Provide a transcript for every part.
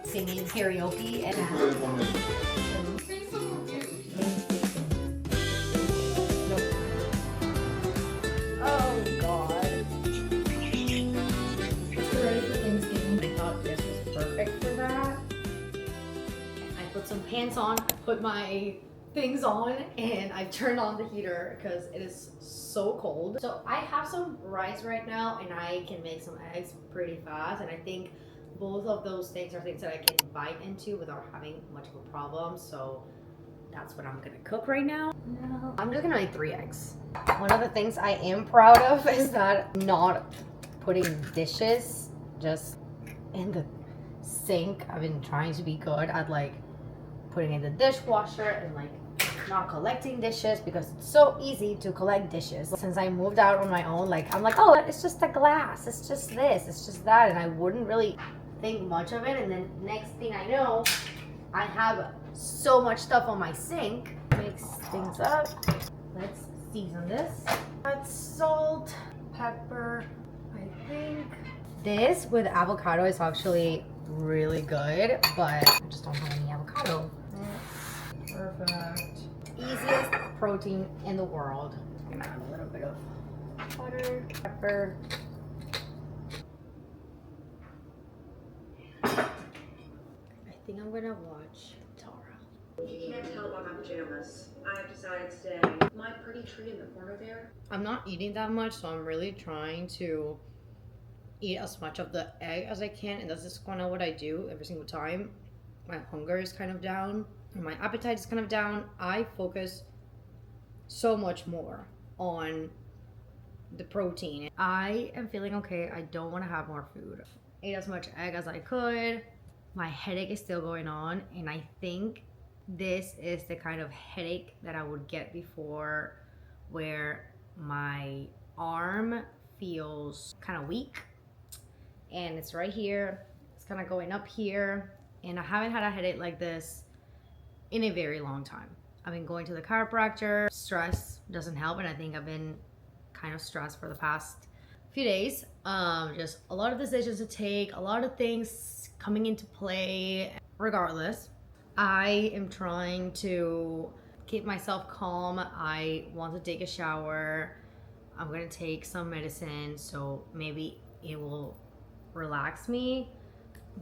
singing karaoke and oh god. It's ready for Thanksgiving. I thought this was perfect for that. I put some pants on, I put my things on, and I turned on the heater because it is so cold. So I have some rice right now and I can make some eggs pretty fast, and I think both of those things are things that I can bite into without having much of a problem. So that's what I'm gonna cook right now. No, I'm just gonna make 3 eggs. One of the things I am proud of is that I'm not putting dishes just in the sink. I've been trying to be good at like putting in the dishwasher and like not collecting dishes because it's so easy to collect dishes. Since I moved out on my own, like I'm like, oh, it's just a glass, it's just this, it's just that, and I wouldn't really think much of it. And then next thing I know, I have so much stuff on my sink. Mix things up. Let's season this. Add salt, pepper. I think this with avocado is actually really good, but I just don't have any avocado. Perfect. Easiest protein in the world. I'm gonna add a little bit of butter, pepper. I think I'm gonna watch Tara. You can't tell by my pajamas. I have decided today. My pretty tree in the corner there. I'm not eating that much, so I'm really trying to eat as much of the egg as I can, and that's just kind of what I do every single time. My hunger is kind of down. My appetite is kind of down. I focus so much more on the protein. I am feeling okay. I don't want to have more food. Ate as much egg as I could. My headache is still going on, and I think this is the kind of headache that I would get before, where my arm feels kind of weak, and it's right here. It's kind of going up here, and I haven't had a headache like this in a very long time. I've been going to the chiropractor. Stress doesn't help, and I think I've been kind of stressed for the past few days. Just a lot of decisions to take, a lot of things coming into play. Regardless, I am trying to keep myself calm. I want to take a shower. I'm gonna take some medicine, so maybe it will relax me.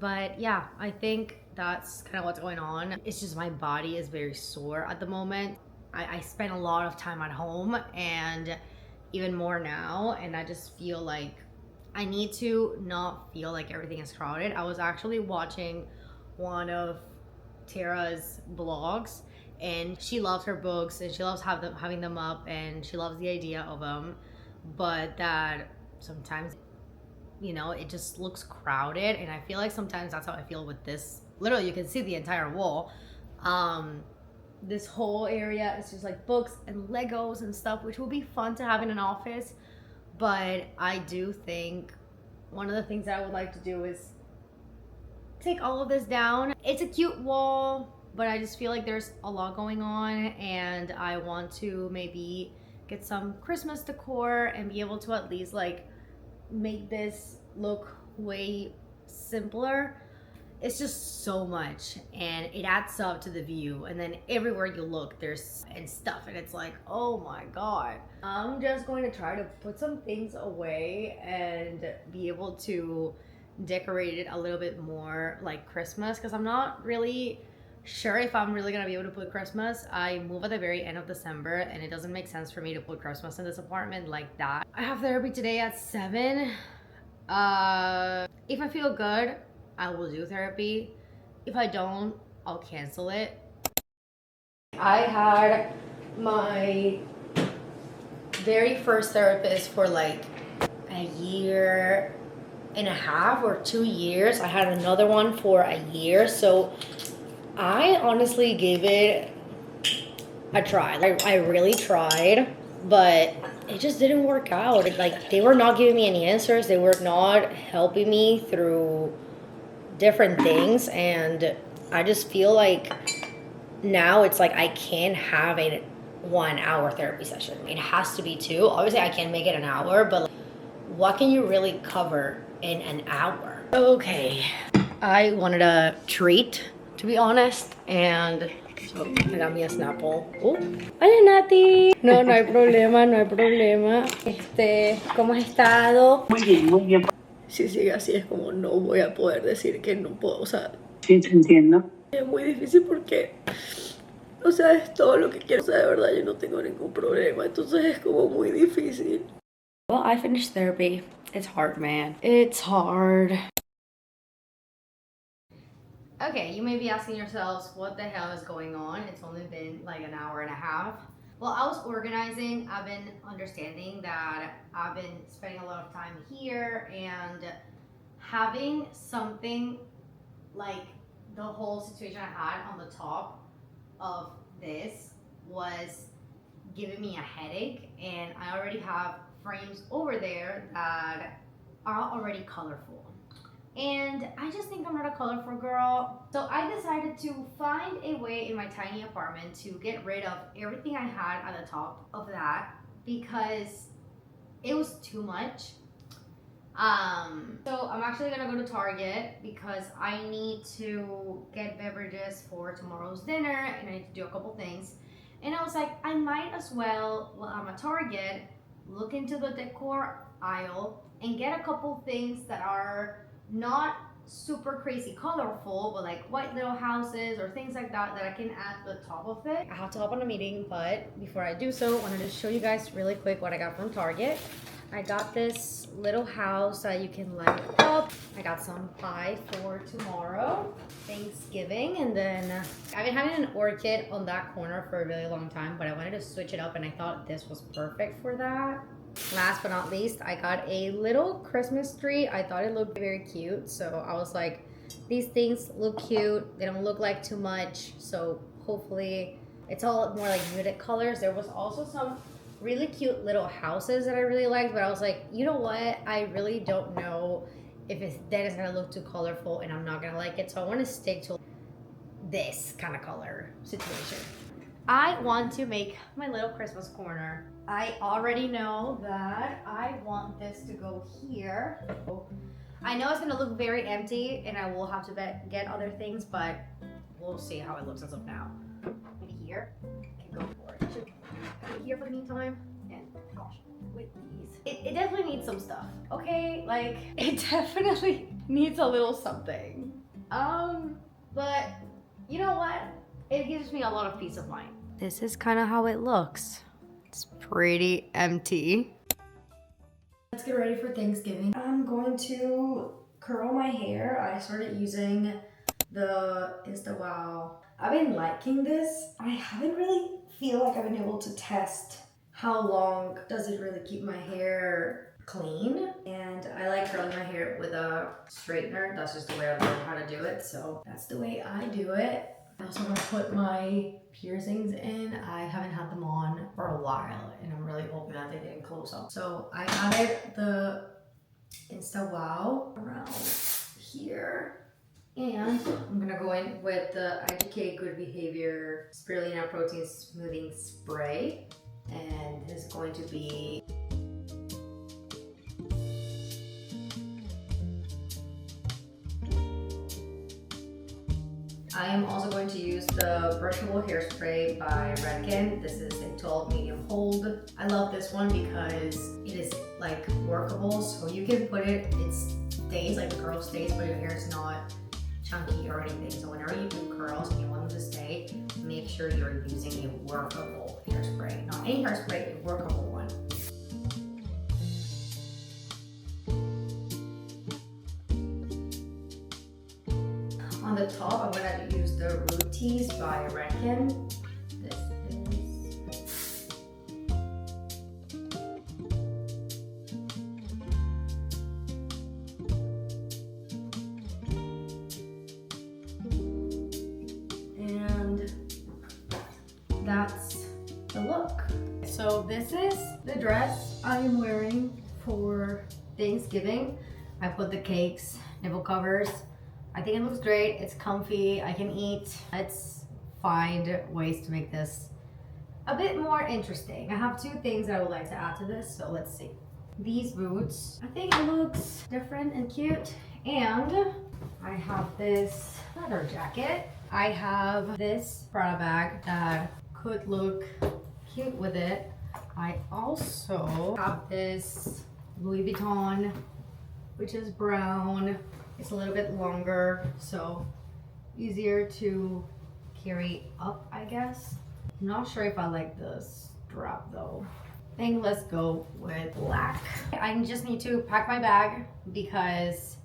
But yeah, I think that's kind of what's going on. It's just my body is very sore at the moment. I spend a lot of time at home, and even more now, and I just feel like I need to not feel like everything is crowded. I was actually watching one of Tara's blogs, and she loves her books and she loves having them up, and she loves the idea of them, but that sometimes, you know, it just looks crowded, and I feel like sometimes that's how I feel with this. Literally, you can see the entire wall. This whole area is just like books and Legos and stuff, which will be fun to have in an office. But I do think one of the things that I would like to do is take all of this down. It's a cute wall, but I just feel like there's a lot going on, and I want to maybe get some Christmas decor and be able to at least like make this look way simpler. It's just so much, and it adds up to the view, and then everywhere you look there's and stuff, and it's like, oh my god. I'm just going to try to put some things away and be able to decorate it a little bit more like Christmas, because I'm not really sure if I'm really gonna be able to put Christmas. I move at the very end of December, and it doesn't make sense for me to put Christmas in this apartment like that. I have therapy today at 7. If I feel good, I will do therapy. If I don't, I'll cancel it. I had my very first therapist for like a year and a half or 2 years. I had another one for a year, so I honestly gave it a try. I really tried, but it just didn't work out. Like, they were not giving me any answers. They were not helping me through different things, and I just feel like now it's like I can't have a 1 hour therapy session. It has to be 2. Obviously I can make it an hour, but like, what can you really cover in an hour? Okay, I wanted a treat, to be honest, and so I got me a Snapple. Hola Nati. No, no hay problema, no hay problema. ¿Cómo has estado? Muy bien, muy bien. Si sigue así es como no voy a poder decir que no puedo, o sea, Sí, te entiendo. es muy difícil porque, o sea, es todo lo que quiero. O sea, de verdad yo no tengo ningún problema, entonces es como muy difícil. Well, I finished therapy. It's hard, man. It's hard. Okay, you may be asking yourselves, what the hell is going on? It's only been like an hour and a half. Well, I was organizing. I've been understanding that I've been spending a lot of time here, and having something like the whole situation I had on the top of this was giving me a headache, and I already have frames over there that are already colorful. And I just think I'm not a colorful girl. So I decided to find a way in my tiny apartment to get rid of everything I had at the top of that because it was too much. So I'm actually gonna go to Target because I need to get beverages for tomorrow's dinner and I need to do a couple things. And I was like, I might as well, while I'm at Target, look into the decor aisle and get a couple things that are not super crazy colorful, but like white little houses or things like that that I can add to the top of it. I have to hop on a meeting, but before I do so, I wanted to show you guys really quick what I got from Target. I got this little house that you can light up. I got some pie for tomorrow, Thanksgiving, and then I've been having an orchid on that corner for a really long time, but I wanted to switch it up and I thought this was perfect for that. Last but not least, I got a little Christmas tree. I thought it looked very cute, so I was like, these things look cute. They don't look like too much, so hopefully it's all more like muted colors. There was also some really cute little houses that I really liked, but I was like, you know what? I really don't know if then it's gonna look too colorful and I'm not gonna like it, so I want to stick to this kind of color situation. I want to make my little Christmas corner. I already know that I want this to go here. I know it's gonna look very empty and I will have to get other things, but we'll see how it looks as of now. Maybe here, I can go for it. Here for the meantime, and gosh, with these. It definitely needs some stuff, okay? Like, it definitely needs a little something. But you know what? It gives me a lot of peace of mind. This is kind of how it looks. It's pretty empty. Let's get ready for Thanksgiving. I'm going to curl my hair. I started using the InstaWow. I've been liking this. I haven't really feel like I've been able to test how long does it really keep my hair clean. And I like curling my hair with a straightener. That's just the way I learned how to do it. So that's the way I do it. I also want to put my piercings in. I haven't had them on for a while and I'm really hoping that they're getting close up. So I added the InstaWow around here. And I'm gonna go in with the IGK Good Behavior Spirulina Protein Smoothing Spray. And this is going to be I am also going to use the brushable hairspray by Redken. This is a 12 medium hold. I love this one because it is like workable, so you can put it, it stays, like the curl stays, but your hair is not chunky or anything. So whenever you do curls and you want them to stay, make sure you're using a workable hairspray. Not any hairspray, a workable one. On the top, I'm going to use the Root Teas by Redken. This is... And that's the look. So this is the dress I'm wearing for Thanksgiving. I put the cakes, nipple covers. I think it looks great. It's comfy. I can eat. Let's find ways to make this a bit more interesting. I have two things I would like to add to this, so let's see. These boots, I think it looks different and cute. And I have this leather jacket. I have this Prada bag that could look cute with it. I also have this Louis Vuitton, which is brown. It's a little bit longer, so easier to carry up, I guess. I'm not sure if I like this strap though. I think let's go with black. I just need to pack my bag because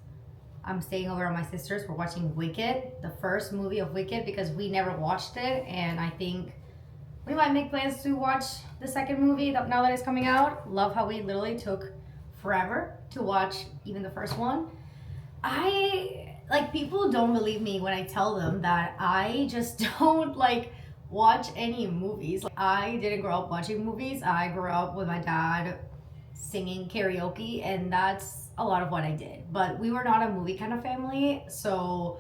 I'm staying over at my sister's. We're watching Wicked, the first movie of Wicked, because we never watched it, and I think we might make plans to watch the second movie now that it's coming out. Love how we literally took forever to watch even the first one. People don't believe me when I tell them that I just don't watch any movies. I didn't grow up watching movies. I grew up with my dad singing karaoke, and that's a lot of what I did. But we were not a movie kind of family, so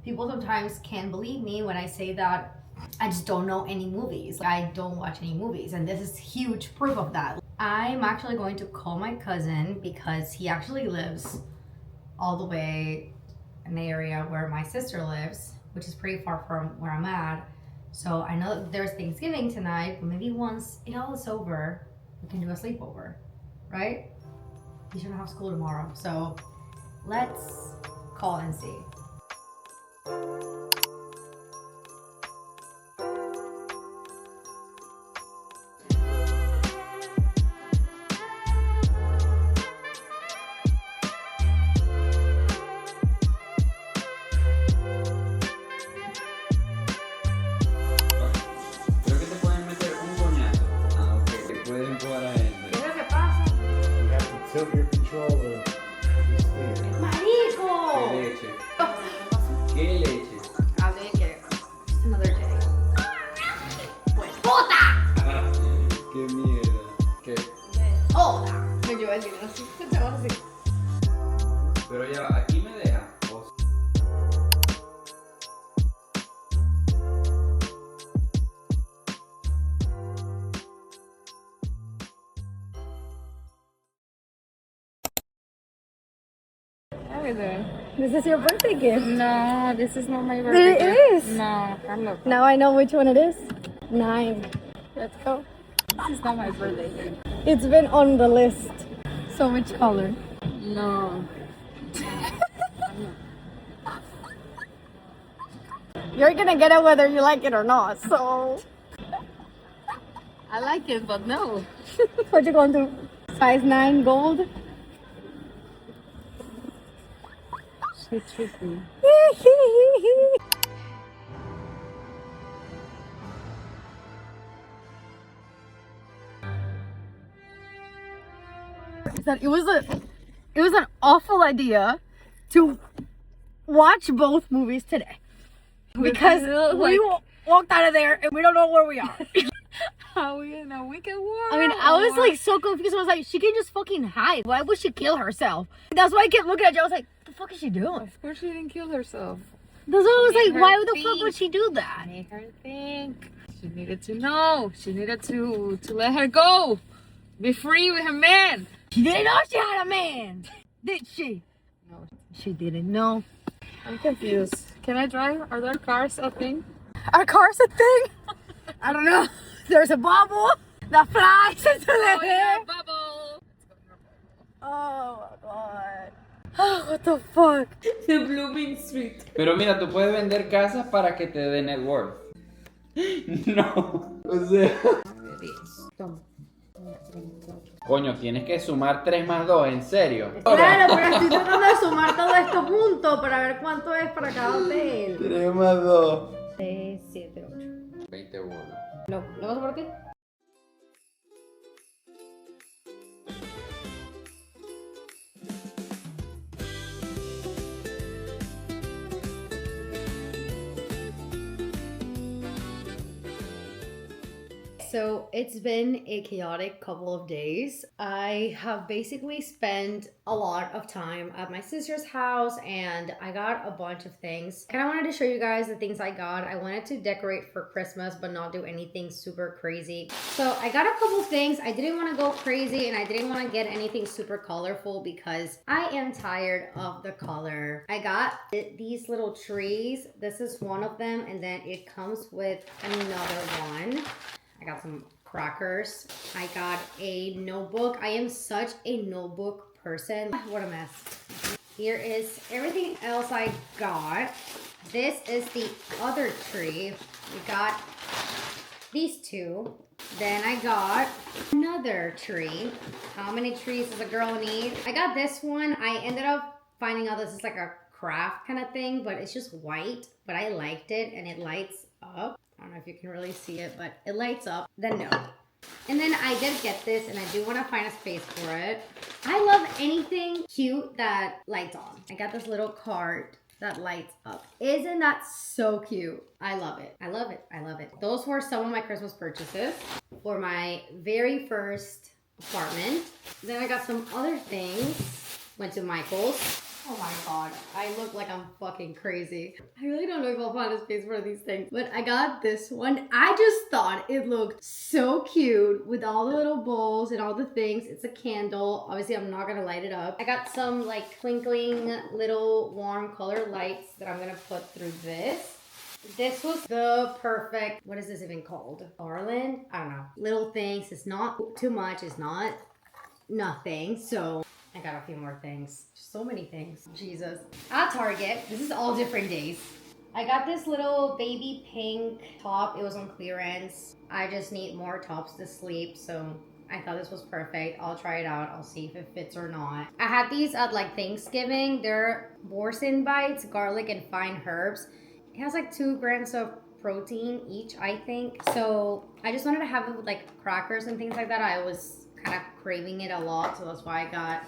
people sometimes can't believe me when I say that I just don't know any movies. I don't watch any movies, and this is huge proof of that. I'm actually going to call my cousin because he actually lives all the way in the area where my sister lives, which is pretty far from where I'm at. So I know that there's Thanksgiving tonight, but maybe once it all is over, we can do a sleepover, right? You shouldn't have school tomorrow, so let's call and see. Tilt your controller. ¡Marico! ¿Qué leche? Así que, another day. ¡Pues puta! ¡Qué mierda! ¿Qué? ¡Hola! Me iba a decir así, así. Pero ya, aquí me deja. This is your birthday gift. No, this is not my birthday. It is. No, Carlos. Now I know which one it is. 9. Let's go. This is not my birthday gift. It's been on the list. So which color? No. You're gonna get it whether you like it or not. So I like it, but no. what you going to? Size 9 gold. She's tricky. That it was an awful idea to watch both movies today because we walked out of there and we don't know where we are. How we in a weekend war? I mean, I was like so confused. I was like, she can just fucking hide. Why would she kill herself? That's why I kept looking at you. I was like, what the fuck is she doing? Of course she didn't kill herself. That's why I was Made like, her why the fuck think. would she do that? Made her think. She needed to know. She needed to let her go. Be free with her man. She didn't know she had a man, did she? No. She didn't know. I'm confused. Can I drive? Are there cars a thing? Our car's a thing? I don't know. There's a bubble that flies into the air. Bubble. Oh my god. Oh, what the fuck? The Blooming Street. Pero mira, tú puedes vender casas para que te dé net worth. No. O sea. Coño, tienes que sumar 3 más 2, ¿en serio? Claro, pero estoy tratando de sumar todo esto junto para ver cuánto es para cada hotel. 3 más 2. 6, 7, 8. 20 bolos. ¿Lo vas a por ti? so it's been a chaotic couple of days. I have basically spent a lot of time at my sister's house and I got a bunch of things. And I wanted to show you guys the things I got. I wanted to decorate for Christmas but not do anything super crazy. So I got a couple things. I didn't want to go crazy and I didn't want to get anything super colorful because I am tired of the color. I got these little trees. This is one of them and then it comes with another one. I got some crackers. I got a notebook. I am such a notebook person. What a mess. Here is everything else I got. This is the other tree. We got these two. Then I got another tree. How many trees does a girl need? I got this one. I ended up finding out this is like a craft kind of thing, but it's just white. But I liked it and it lights up. I don't know if you can really see it, but it lights up. Then no. And then I did get this and I do want to find a space for it. I love anything cute that lights on. I got this little card that lights up. Isn't that so cute? I love it. I love it. I love it. Those were some of my Christmas purchases for my very first apartment. Then I got some other things. Went to Michael's. Oh my god, I look like I'm fucking crazy. I really don't know if I'll find a space for these things, but I got this one. I just thought it looked so cute with all the little bowls and all the things. It's a candle. Obviously, I'm not gonna light it up. I got some like twinkling little warm color lights that I'm gonna put through this. This was the perfect, what is this even called? Garland? I don't know. Little things. It's not too much. It's not nothing. So I got a few more things. So many things. Jesus. At Target, this is all different days. I got this little baby pink top. It was on clearance. I just need more tops to sleep, so I thought this was perfect. I'll try it out. I'll see if it fits or not. I had these at like Thanksgiving. They're boursin bites, garlic, and fine herbs. It has like 2 grams of protein each, I think. So I just wanted to have it with like crackers and things like that. I was kind of craving it a lot, so that's why I got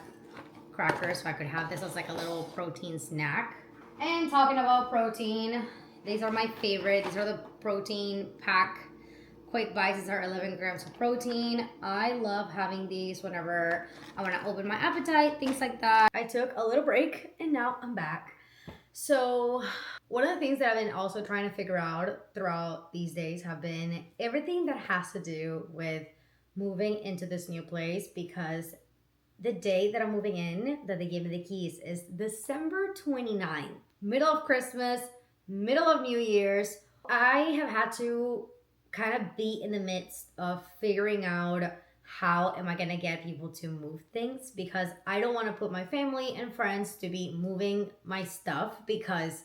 crackers so I could have this as like a little protein snack. And talking about protein, these are my favorite. These are the protein pack quick bites. These are 11 grams of protein. I love having these whenever I want to open my appetite, things like that. I took a little break and now I'm back. So one of the things that I've been also trying to figure out throughout these days have been everything that has to do with moving into this new place, because the day that I'm moving in, that they gave me the keys, is December 29th. Middle of Christmas, middle of New Year's. I have had to kind of be in the midst of figuring out how am I gonna get people to move things, because I don't want to put my family and friends to be moving my stuff because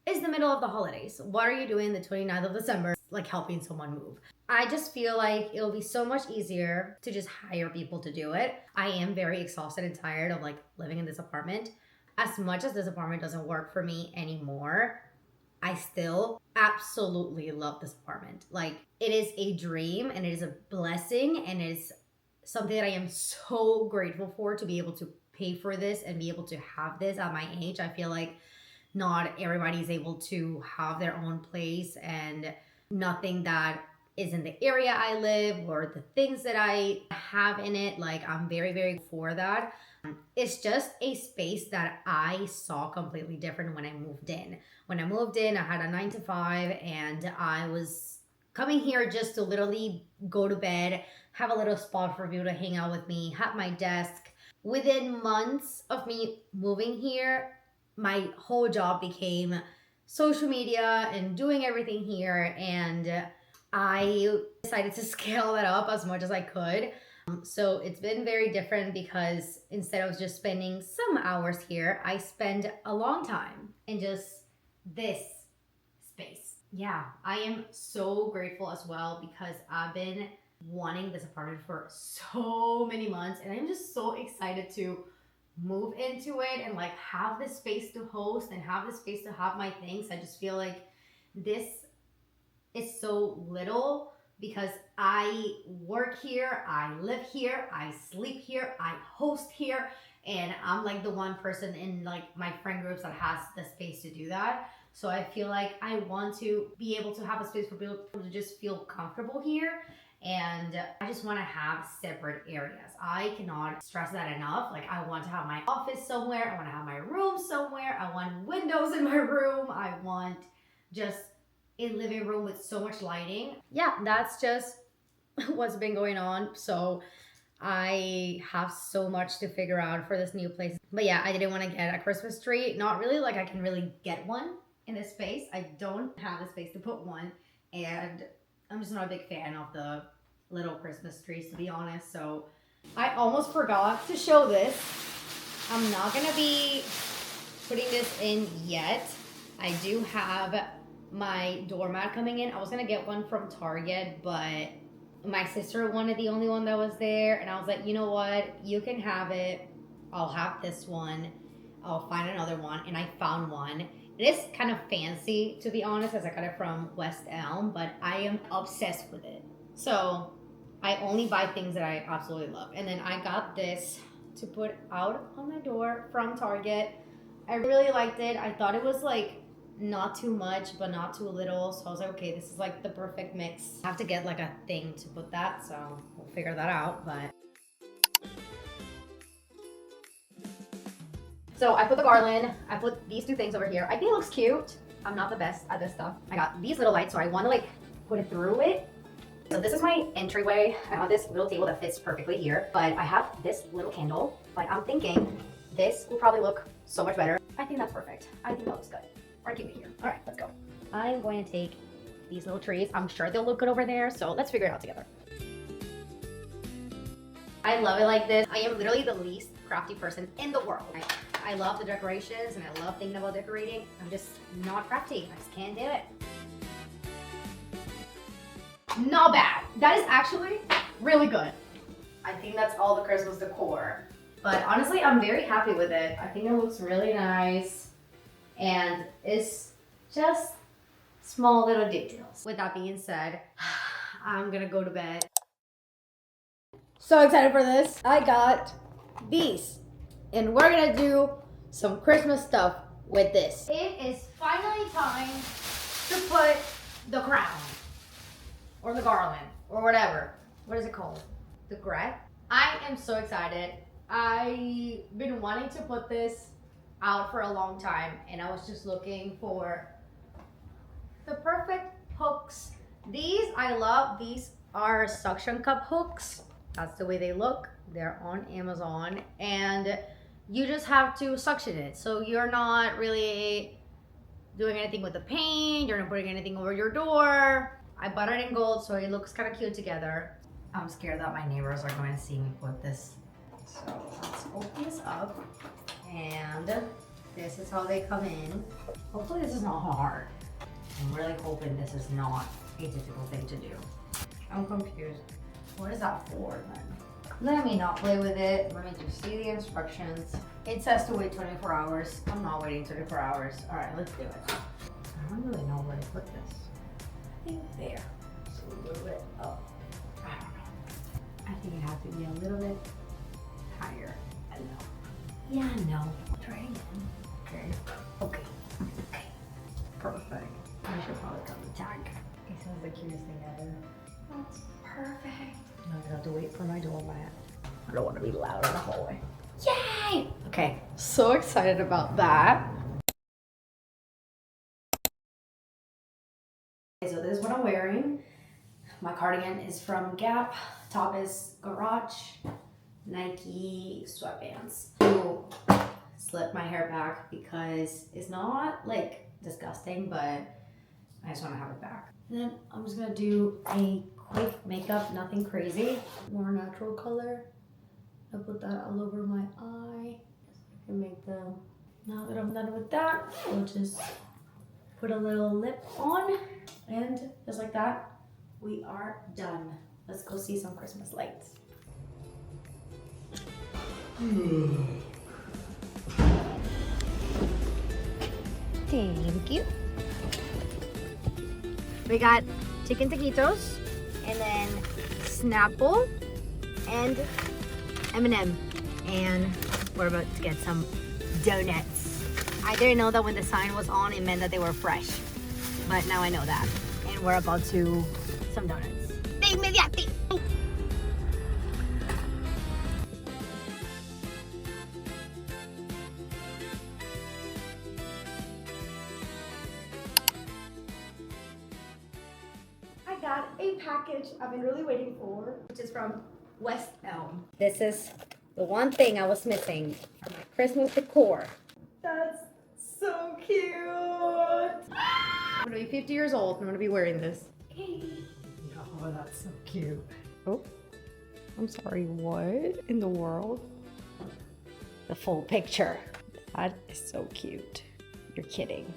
it's the middle of the holidays. What are you doing the 29th of December, like helping someone move? I just feel like it'll be so much easier to just hire people to do it. I am very exhausted and tired of like living in this apartment. As much as this apartment doesn't work for me anymore, I still absolutely love this apartment. Like, it is a dream and it is a blessing and it is something that I am so grateful for, to be able to pay for this and be able to have this at my age. I feel like not everybody is able to have their own place, and nothing that is in the area I live or the things that I have in it. Like, I'm very, very for that. It's just a space that I saw completely different when I moved in. When I moved in, I had a 9 to 5 and I was coming here just to literally go to bed, have a little spot for people to hang out with me, have my desk. Within months of me moving here, my whole job became social media and doing everything here, and I decided to scale that up as much as I could. So it's been very different, because instead of just spending some hours here, I spend a long time in just this space. Yeah, I am so grateful as well, because I've been wanting this apartment for so many months, and I'm just so excited to move into it and like have this space to host and have this space to have my things. I just feel like this is so little, because I work here, I live here, I sleep here, I host here, and I'm like the one person in like my friend groups that has the space to do that. So I feel like I want to be able to have a space for people to just feel comfortable here. And I just want to have separate areas. I cannot stress that enough. Like, I want to have my office somewhere. I want to have my room somewhere. I want windows in my room. I want just a living room with so much lighting. Yeah, that's just what's been going on. So I have so much to figure out for this new place. But yeah, I didn't want to get a Christmas tree. Not really like I can really get one in this space. I don't have the space to put one. And I'm just not a big fan of the little Christmas trees, to be honest. So I almost forgot to show this. I'm not gonna be putting this in yet. I do have my doormat coming in. I was gonna get one from Target, but my sister wanted the only one that was there, and I was like, you know what, you can have it. I'll have this one. I'll find another one. And I found one. It is kind of fancy, to be honest, as I got it from West Elm, but I am obsessed with it. So I only buy things that I absolutely love. And then I got this to put out on my door from Target. I really liked it. I thought it was like not too much, but not too little. So I was like, okay, this is like the perfect mix. I have to get like a thing to put that, so we'll figure that out. But so I put the garland, I put these two things over here. I think it looks cute. I'm not the best at this stuff. I got these little lights, so I want to like put it through it. So this is my entryway. I have this little table that fits perfectly here, but I have this little candle, but I'm thinking this will probably look so much better. I think that's perfect. I think that looks good. Or keep it here. All right, let's go. I'm going to take these little trees. I'm sure they'll look good over there, so let's figure it out together. I love it like this. I am literally the least crafty person in the world. I love the decorations and I love thinking about decorating. I'm just not crafty. I just can't do it. Not bad. That is actually really good. I think that's all the Christmas decor. But honestly, I'm very happy with it. I think it looks really nice. And it's just small little details. With that being said, I'm gonna go to bed. So excited for this. I got these. And we're gonna do some Christmas stuff with this. It is finally time to put the crown. Or the garland. Or whatever. What is it called? The wreath? I am so excited. I've been wanting to put this out for a long time. And I was just looking for the perfect hooks. These I love. These are suction cup hooks. That's the way they look. They're on Amazon. And you just have to suction it. So you're not really doing anything with the paint. You're not putting anything over your door. I bought it in gold, so it looks kind of cute together. I'm scared that my neighbors are going to see me put this. So let's open this up. And this is how they come in. Hopefully this is not hard. I'm really hoping this is not a difficult thing to do. I'm confused. What is that for then? Let me not play with it. Let me just see the instructions. It says to wait 24 hours. I'm not waiting 24 hours. All right, let's do it. I don't really know where to put this. I think there. So a little bit up. I don't know. I think it has to be a little bit higher. I know. Yeah, I know. Try it again. Okay. Okay. Okay. Perfect. I should probably cut the tag. It sounds the cutest thing ever. That's perfect. Now I have to wait for my doormat. I don't want to be loud in the hallway. Yay! Okay, so excited about that. Okay, so this is what I'm wearing. My cardigan is from Gap. Top is Garage. Nike sweatpants. To slip my hair back because it's not like disgusting, but I just want to have it back. And then I'm just gonna do a quick makeup, nothing crazy, more natural color. I put that all over my eye so I can make them. Now that I'm done with that, we'll just put a little lip on, and just like that, we are done. Let's go see some Christmas lights. Thank you. We got chicken taquitos, and then Snapple, and M&M, and we're about to get some donuts. I didn't know that when the sign was on, it meant that they were fresh, but now I know that, and we're about to some donuts. inmediati. I got a package I've been really waiting for, which is from West Elm. This is the one thing I was missing for my Christmas decor. That's so cute. I'm gonna be 50 years old and I'm gonna be wearing this. Oh, that's so cute. Oh, I'm sorry, what in the world? The full picture. That is so cute. You're kidding.